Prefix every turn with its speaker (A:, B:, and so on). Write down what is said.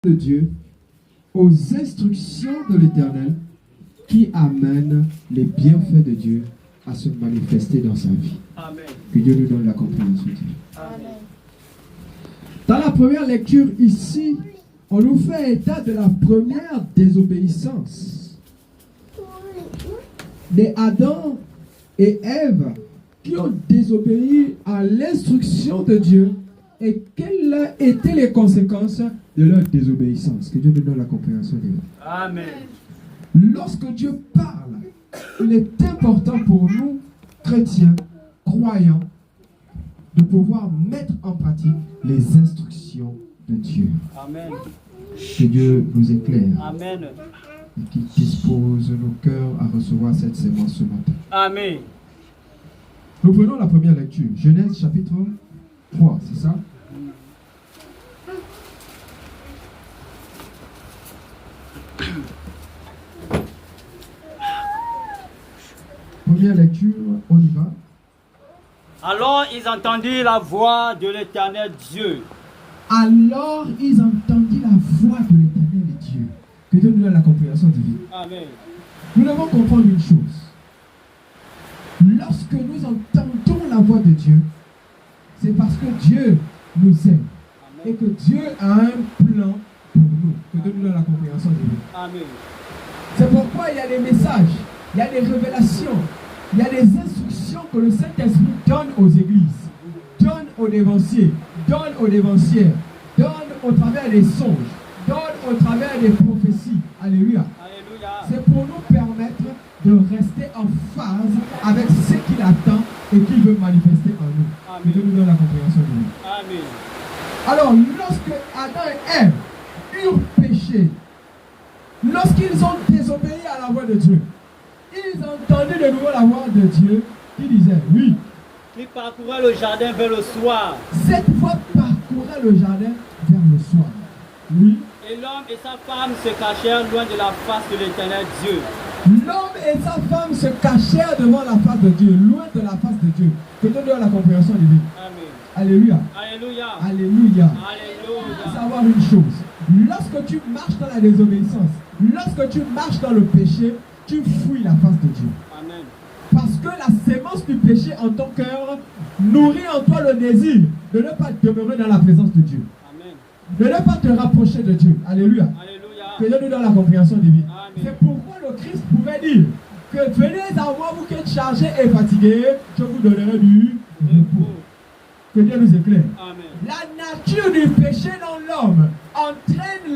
A: de Dieu, aux instructions de l'Éternel qui amènent les bienfaits de Dieu à se manifester dans sa vie.
B: Amen.
A: Que Dieu nous donne la compréhension.
B: Amen.
A: Dans la première lecture ici, on nous fait état de la première désobéissance des Adam et Ève qui ont désobéi à l'instruction de Dieu et quelles étaient les conséquences de leur désobéissance. Que Dieu nous donne la compréhension de Dieu.
B: Amen.
A: Lorsque Dieu parle, il est important pour nous, chrétiens, croyants, de pouvoir mettre en pratique les instructions de Dieu.
B: Amen.
A: Que Dieu nous éclaire
B: Amen.
A: et qu'il dispose nos cœurs à recevoir cette sémence ce matin.
B: Amen.
A: Nous prenons la première lecture. Genèse chapitre 3, c'est ça? Première lecture, on y va.
B: Alors ils entendirent la voix de l'Éternel Dieu.
A: Alors ils entendirent la voix de l'Éternel Dieu. Que Dieu nous donne la compréhension divine.
B: Amen.
A: Nous devons comprendre une chose. Lorsque nous entendons la voix de Dieu, c'est parce que Dieu nous aime et que Dieu a un plan pour nous. Que Dieu nous donne la compréhension divine.
B: Amen.
A: C'est pourquoi il y a des messages, il y a des révélations, il y a des instructions que le Saint-Esprit donne aux églises, donne aux dévanciers, donne aux dévancières, donne au travers des songes, donne au travers des prophéties. Alléluia.
B: Alléluia.
A: C'est pour nous permettre de rester en phase avec ce qu'il attend et qu'il veut manifester en nous.
B: Amen.
A: Que Dieu nous donne la compréhension de lui.
B: Amen.
A: Alors, lorsque Adam et Ève eurent péché, lorsqu'ils ont désobéi à la voix de Dieu, ils entendaient de nouveau la voix de Dieu qui disait, oui,
B: Ils parcouraient le jardin vers le soir.
A: cette voix parcourait le jardin vers le soir. Oui,
B: Et l'homme et sa femme se cachèrent loin de la face de l'Éternel Dieu.
A: l'homme et sa femme se cachèrent devant la face de Dieu, loin de la face de Dieu. Que Dieu donne la compréhension divine.
B: Amen.
A: Alléluia.
B: Alléluia.
A: Alléluia. Il faut
B: Alléluia.
A: savoir une chose. Lorsque tu marches dans la désobéissance, lorsque tu marches dans le péché, tu fuis la face de Dieu.
B: Amen.
A: Parce que la sémence du péché en ton cœur nourrit en toi le désir de ne pas demeurer dans la présence de Dieu.
B: Amen.
A: De ne pas te rapprocher de Dieu. Alléluia.
B: Alléluia.
A: Que Dieu nous donne la compréhension divine.
B: Amen.
A: C'est pourquoi le Christ pouvait dire que venez à moi, vous qui êtes chargés et fatigués, je vous donnerai du repos. Que Dieu nous éclaire.
B: Amen.
A: La nature du péché dans l'homme entraîne